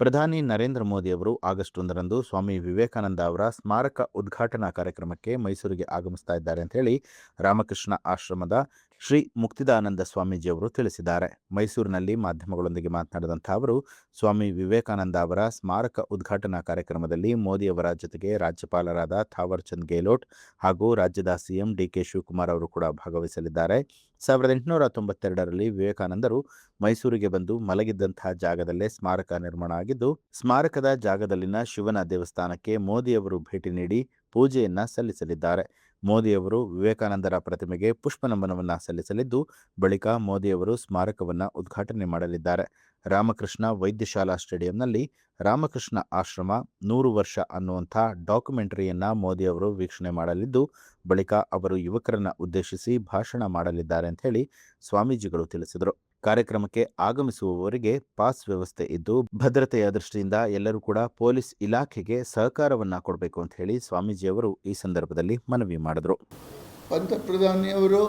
ಪ್ರಧಾನಿ ನರೇಂದ್ರ ಮೋದಿ ಅವರು ಆಗಸ್ಟ್ 1ರಂದು ಸ್ವಾಮಿ ವಿವೇಕಾನಂದ ಅವರ ಸ್ಮಾರಕ ಉದ್ಘಾಟನಾ ಕಾರ್ಯಕ್ರಮಕ್ಕೆ ಮೈಸೂರಿಗೆ ಆಗಮಿಸ್ತಾ ಇದ್ದಾರೆ ಅಂತ ಹೇಳಿ ರಾಮಕೃಷ್ಣ ಆಶ್ರಮದ ಶ್ರೀ ಮುಕ್ತಿದಾನಂದ ಸ್ವಾಮೀಜಿ ಅವರು ತಿಳಿಸಿದ್ದಾರೆ. ಮೈಸೂರಿನಲ್ಲಿ ಮಾಧ್ಯಮಗಳೊಂದಿಗೆ ಮಾತನಾಡಿದಂತಹ ಅವರು, ಸ್ವಾಮಿ ವಿವೇಕಾನಂದ ಅವರ ಸ್ಮಾರಕ ಉದ್ಘಾಟನಾ ಕಾರ್ಯಕ್ರಮದಲ್ಲಿ ಮೋದಿ ಅವರ ಜೊತೆಗೆ ರಾಜ್ಯಪಾಲರಾದ ಥಾವರ್ ಚಂದ್ ಗೆಹ್ಲೋಟ್ ಹಾಗೂ ರಾಜ್ಯದ ಸಿಎಂ ಡಿಕೆ ಶಿವಕುಮಾರ್ ಅವರು ಕೂಡ ಭಾಗವಹಿಸಲಿದ್ದಾರೆ. 1892ರಲ್ಲಿ ವಿವೇಕಾನಂದರು ಮೈಸೂರಿಗೆ ಬಂದು ಮಲಗಿದ್ದಂತಹ ಜಾಗದಲ್ಲೇ ಸ್ಮಾರಕ ನಿರ್ಮಾಣ ಆಗಿದ್ದು, ಸ್ಮಾರಕದ ಜಾಗದಲ್ಲಿನ ಶಿವನ ದೇವಸ್ಥಾನಕ್ಕೆ ಮೋದಿಯವರು ಭೇಟಿ ನೀಡಿ ಪೂಜೆಯನ್ನ ಸಲ್ಲಿಸಲಿದ್ದಾರೆ. ಮೋದಿಯವರು ವಿವೇಕಾನಂದರ ಪ್ರತಿಮೆಗೆ ಪುಷ್ಪ ನಮನವನ್ನ ಸಲ್ಲಿಸಲಿದ್ದು, ಬಳಿಕ ಮೋದಿಯವರು ಸ್ಮಾರಕವನ್ನ ಉದ್ಘಾಟನೆ ಮಾಡಲಿದ್ದಾರೆ. ರಾಮಕೃಷ್ಣ ವೈದ್ಯಶಾಲಾ ಸ್ಟೇಡಿಯಂನಲ್ಲಿ ರಾಮಕೃಷ್ಣ ಆಶ್ರಮ 100 ವರ್ಷ ಅನ್ನುವಂಥ ಡಾಕ್ಯುಮೆಂಟರಿಯನ್ನ ಮೋದಿಯವರು ವೀಕ್ಷಣೆ ಮಾಡಲಿದ್ದು, ಬಳಿಕ ಅವರು ಯುವಕರನ್ನ ಉದ್ದೇಶಿಸಿ ಭಾಷಣ ಮಾಡಲಿದ್ದಾರೆ ಅಂತ ಹೇಳಿ ಸ್ವಾಮೀಜಿಗಳು ತಿಳಿಸಿದರು. ಕಾರ್ಯಕ್ರಮಕ್ಕೆ ಆಗಮಿಸುವವರಿಗೆ ಪಾಸ್ ವ್ಯವಸ್ಥೆ ಇದ್ದು, ಭದ್ರತೆಯ ದೃಷ್ಟಿಯಿಂದ ಎಲ್ಲರೂ ಕೂಡ ಪೊಲೀಸ್ ಇಲಾಖೆಗೆ ಸಹಕಾರವನ್ನ ಕೊಡಬೇಕು ಅಂತ ಹೇಳಿ ಸ್ವಾಮೀಜಿಯವರು ಈ ಸಂದರ್ಭದಲ್ಲಿ ಮನವಿ ಮಾಡಿದರು. ಪಂತಪ್ರಧಾನಿಯವರು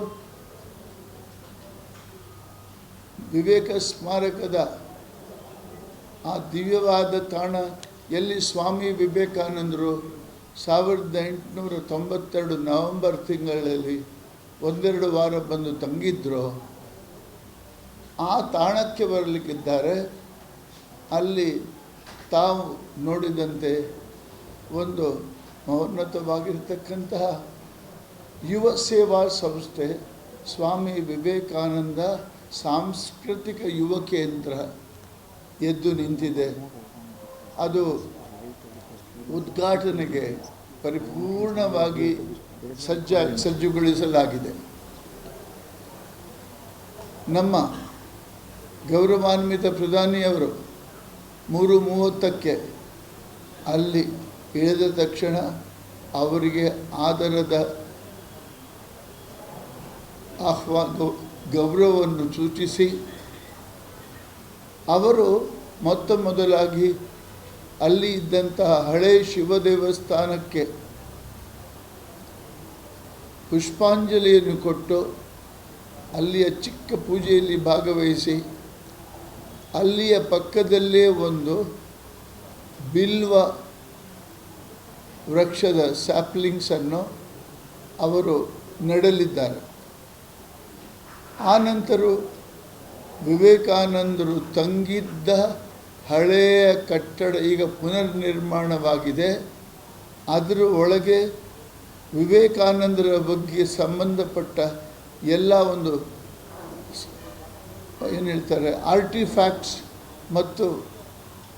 ವಿವೇಕ ಸ್ಮಾರಕದ ಆ ದಿವ್ಯವಾದ ತಾಣ ಎಲ್ಲಿ ಸ್ವಾಮಿ ವಿವೇಕಾನಂದರು 1892 ನವೆಂಬರ್ ತಿಂಗಳಲ್ಲಿ 1-2 ವಾರ ಬಂದು ತಂಗಿದ್ರು, ಆ ತಾಣಕ್ಕೆ ಬರಲಿಕ್ಕಿದ್ದಾರೆ. ಅಲ್ಲಿ ತಾವು ನೋಡಿದಂತೆ ಒಂದು ಮಹೋನ್ನತವಾಗಿರ್ತಕ್ಕಂತಹ ಯುವ ಸೇವಾ ಸಂಸ್ಥೆ ಸ್ವಾಮಿ ವಿವೇಕಾನಂದ ಸಾಂಸ್ಕೃತಿಕ ಯುವ ಕೇಂದ್ರ ಎದ್ದು ನಿಂತಿದೆ. ಅದು ಉದ್ಘಾಟನೆಗೆ ಪರಿಪೂರ್ಣವಾಗಿ ಸಜ್ಜುಗೊಳಿಸಲಾಗಿದೆ. ನಮ್ಮ ಗೌರವಾನ್ವಿತ ಪ್ರಧಾನಿಯವರು 3:30ಕ್ಕೆ ಅಲ್ಲಿ ಇಳಿದ ತಕ್ಷಣ ಅವರಿಗೆ ಆದರದ ಗೌರವವನ್ನು ಸೂಚಿಸಿ ಅವರು ಮೊದಲಾಗಿ ಅಲ್ಲಿ ಇದ್ದಂತಹ ಹಳೆ ಶಿವ ದೇವಸ್ಥಾನಕ್ಕೆ ಪುಷ್ಪಾಂಜಲಿಯನ್ನು ಕೊಟ್ಟು ಅಲ್ಲಿಯ ಚಿಕ್ಕ ಪೂಜೆಯಲ್ಲಿ ಭಾಗವಹಿಸಿ, ಅಲ್ಲಿಯ ಪಕ್ಕದಲ್ಲೇ ಒಂದು ಬಿಲ್ವ ವೃಕ್ಷದ ಸ್ಯಾಪ್ಲಿಂಗ್ಸನ್ನು ಅವರು ನೆಡಲಿದ್ದಾರೆ. ಆನಂತರ ವಿವೇಕಾನಂದರು ತಂಗಿದ್ದ ಹಳೆಯ ಕಟ್ಟಡ ಈಗ ಪುನರ್ನಿರ್ಮಾಣವಾಗಿದೆ. ಅದರ ಒಳಗೆ ವಿವೇಕಾನಂದರ ಬಗ್ಗೆ ಸಂಬಂಧಪಟ್ಟ ಎಲ್ಲ ಒಂದು ಏನು ಹೇಳ್ತಾರೆ ಆರ್ಟಿಫ್ಯಾಕ್ಟ್ಸ್ ಮತ್ತು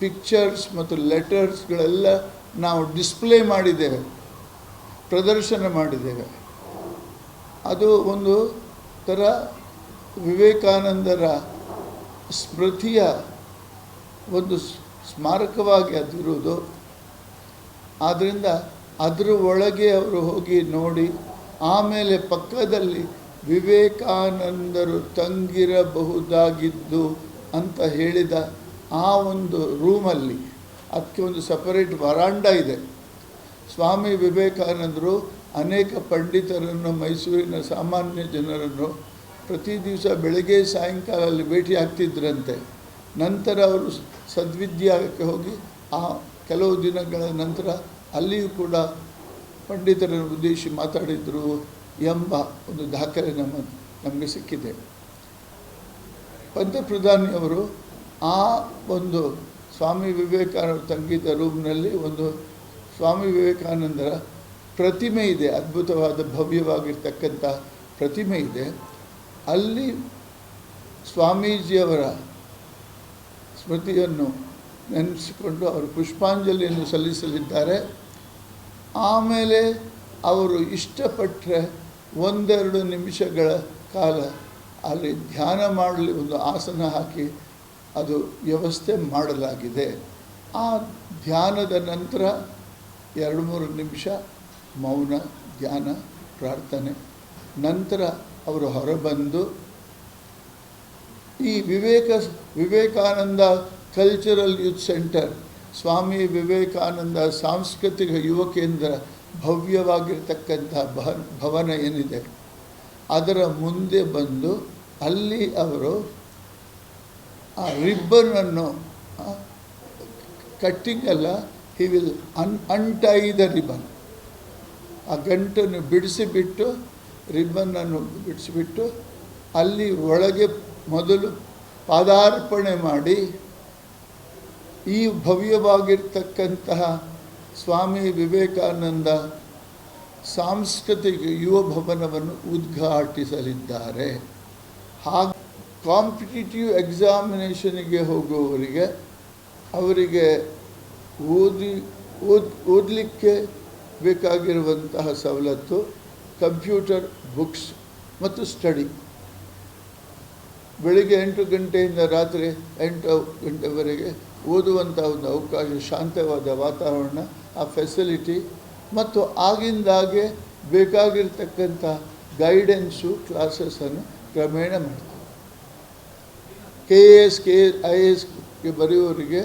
ಪಿಕ್ಚರ್ಸ್ ಮತ್ತು ಲೆಟರ್ಸ್ಗಳೆಲ್ಲ ನಾವು ಡಿಸ್ಪ್ಲೇ ಮಾಡಿದ್ದೇವೆ, ಪ್ರದರ್ಶನ ಮಾಡಿದ್ದೇವೆ. ಅದು ಒಂದು ಥರ ವಿವೇಕಾನಂದರ ಸ್ಮೃತಿಯ ಒಂದು ಸ್ಮಾರಕವಾಗಿ ಅದಿರುವುದು. ಆದ್ದರಿಂದ ಅದರ ಒಳಗೆ ಅವರು ಹೋಗಿ ನೋಡಿ, ಆಮೇಲೆ ಪಕ್ಕದಲ್ಲಿ ವಿವೇಕಾನಂದರು ತಂಗಿರಬಹುದಾಗಿದ್ದು ಅಂತ ಹೇಳಿದ ಆ ಒಂದು ರೂಮಲ್ಲಿ ಅದಕ್ಕೆ ಒಂದು ಸಪರೇಟ್ ವರಾಂಡ ಇದೆ. ಸ್ವಾಮಿ ವಿವೇಕಾನಂದರು ಅನೇಕ ಪಂಡಿತರನ್ನು, ಮೈಸೂರಿನ ಸಾಮಾನ್ಯ ಜನರನ್ನು ಪ್ರತಿ ದಿವಸ ಬೆಳಗ್ಗೆ ಸಾಯಂಕಾಲದಲ್ಲಿ ಭೇಟಿ ಆಗ್ತಿದ್ರಂತೆ. ನಂತರ ಅವರು ಸದ್ವಿದ್ಯಾಕ್ಕೆ ಹೋಗಿ ಆ ಕೆಲವು ದಿನಗಳ ನಂತರ ಅಲ್ಲಿಯೂ ಕೂಡ ಪಂಡಿತರನ್ನು ಉದ್ದೇಶಿಸಿ ಮಾತಾಡಿದರು ಎಂಬ ಒಂದು ದಾಖಲೆ ನಮಗೆ ಸಿಕ್ಕಿದೆ. ಪಂತಪ್ರಧಾನಿಯವರು ಆ ಒಂದು ಸ್ವಾಮಿ ವಿವೇಕಾನಂದ ತಂಗಿದ ರೂಮ್ನಲ್ಲಿ ಒಂದು ಸ್ವಾಮಿ ವಿವೇಕಾನಂದರ ಪ್ರತಿಮೆ ಇದೆ, ಅದ್ಭುತವಾದ ಭವ್ಯವಾಗಿರ್ತಕ್ಕಂಥ ಪ್ರತಿಮೆ ಇದೆ. ಅಲ್ಲಿ ಸ್ವಾಮೀಜಿಯವರ ಸ್ಮೃತಿಯನ್ನು ನೆನೆಸಿಕೊಂಡು ಅವರು ಪುಷ್ಪಾಂಜಲಿಯನ್ನು ಸಲ್ಲಿಸಲಿದ್ದಾರೆ. ಆಮೇಲೆ ಅವರು ಇಷ್ಟಪಟ್ಟರೆ 1-2 ನಿಮಿಷಗಳ ಕಾಲ ಅಲ್ಲಿ ಧ್ಯಾನ ಮಾಡಲಿ ಒಂದು ಆಸನ ಹಾಕಿ ಅದು ವ್ಯವಸ್ಥೆ ಮಾಡಲಾಗಿದೆ. ಆ ಧ್ಯಾನದ ನಂತರ 2-3 ನಿಮಿಷ ಮೌನ, ಧ್ಯಾನ, ಪ್ರಾರ್ಥನೆ, ನಂತರ ಅವರು ಹೊರಬಂದು ಈ Vivekananda cultural youth centre, Swami Vivekananda ಸಾಂಸ್ಕೃತಿಕ ಯುವ ಕೇಂದ್ರ ಭವ್ಯವಾಗಿರ್ತಕ್ಕಂಥ ಭವನ ಏನಿದೆ ಅದರ ಮುಂದೆ ಬಂದು ಅಲ್ಲಿ ಅವರು ಆ ರಿಬ್ಬನನ್ನು ಕಟ್ಟಿಂಗ್ ಅಲ್ಲ, ಹಿ ವಿಲ್ ಅನ್ಟೈ ದ ರಿಬನ್. ಆ ಗಂಟನ್ನು ಬಿಡಿಸಿಬಿಟ್ಟು, ರಿಬ್ಬನ್ನನ್ನು ಬಿಡಿಸಿಬಿಟ್ಟು, ಅಲ್ಲಿ ಒಳಗೆ ಮೊದಲು ಪಾದಾರ್ಪಣೆ ಮಾಡಿ ಈ ಭವ್ಯವಾಗಿರ್ತಕ್ಕಂತಹ ಸ್ವಾಮಿ ವಿವೇಕಾನಂದ ಸಾಂಸ್ಕೃತಿಕ ಯುವ ಭವನವನ್ನು ಉದ್ಘಾಟಿಸಲಿದ್ದಾರೆ. ಹಾಗೆ ಕಾಂಪಿಟೇಟಿವ್ ಎಕ್ಸಾಮಿನೇಷನಿಗೆ ಹೋಗುವವರಿಗೆ ಅವರಿಗೆ ಓದಲಿಕ್ಕೆ ಬೇಕಾಗಿರುವಂತಹ ಸವಲತ್ತು, ಕಂಪ್ಯೂಟರ್, ಬುಕ್ಸ್ ಮತ್ತು ಸ್ಟಡಿ. ಬೆಳಿಗ್ಗೆ 8 ಗಂಟೆಯಿಂದ ರಾತ್ರಿ 8 ಗಂಟೆವರೆಗೆ ಓದುವಂಥ ಒಂದು ಅವಕಾಶ, ಶಾಂತವಾದ ವಾತಾವರಣ, ಆ ಫೆಸಿಲಿಟಿ ಮತ್ತು ಆಗಿಂದಾಗೆ ಬೇಕಾಗಿರ್ತಕ್ಕಂಥ ಗೈಡೆನ್ಸು, ಕ್ಲಾಸಸನ್ನು ಕ್ರಮೇಣ ಮಾಡ್ತಾರೆ. KAS, IASಗೆ ಬರೆಯುವವರಿಗೆ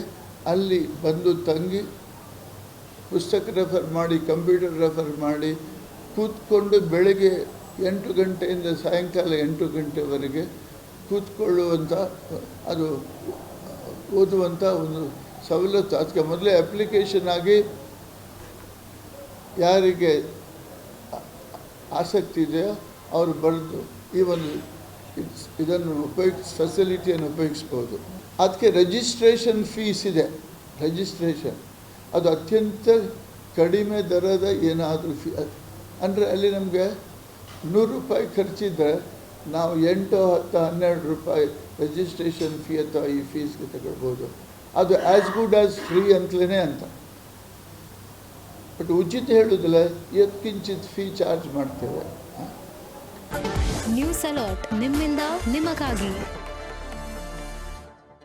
ಅಲ್ಲಿ ಬಂದು ತಂಗಿ ಪುಸ್ತಕ ರೆಫರ್ ಮಾಡಿ, ಕಂಪ್ಯೂಟರ್ ರೆಫರ್ ಮಾಡಿ, ಕೂತ್ಕೊಂಡು ಬೆಳಗ್ಗೆ 8 ಗಂಟೆಯಿಂದ ಸಾಯಂಕಾಲ 8 ಗಂಟೆವರೆಗೆ ಕೂತ್ಕೊಳ್ಳುವಂಥ, ಅದು ಓದುವಂಥ ಒಂದು ಸವಲತ್ತು. ಅದಕ್ಕೆ ಮೊದಲೇ ಅಪ್ಲಿಕೇಶನ್ ಆಗಿ ಯಾರಿಗೆ ಆಸಕ್ತಿ ಇದೆಯೋ ಅವರು ಬರೆದು ಈ ಒಂದು ಇದನ್ನು ಫೆಸಿಲಿಟಿಯನ್ನು ಉಪಯೋಗಿಸ್ಬೋದು. ಅದಕ್ಕೆ ರಿಜಿಸ್ಟ್ರೇಷನ್ ಫೀಸ್ ಇದೆ. ರಿಜಿಸ್ಟ್ರೇಷನ್ ಅದು ಅತ್ಯಂತ ಕಡಿಮೆ ದರದ ಏನಾದರೂ ಫೀ, ಅಂದರೆ ಅಲ್ಲಿ ನಮಗೆ 100 ರೂಪಾಯಿ ಖರ್ಚಿದ್ದರೆ ನಾವು 8, 10, 12 ರೂಪಾಯಿ ರಿಜಿಸ್ಟ್ರೇಷನ್ ಫೀ ಅಥವಾ ಈ ಫೀಸ್ಗೆ ತಗೊಳ್ಬೋದು. ಅದು ಆ್ಯಸ್ ಗುಡ್ ಆ್ಯಸ್ ಫ್ರೀ ಅಂತಲೇ ಅಂತ. ಬಟ್ ಉಚಿತ ಹೇಳೋದಿಲ್ಲ, ಕಿಂಚಿತ್ ಫೀ ಚಾರ್ಜ್ ಮಾಡ್ತೇವೆ. ನ್ಯೂಸ್ ಅಲರ್ಟ್, ನಿಮ್ಮಿಂದ ನಿಮಗಾಗಿ.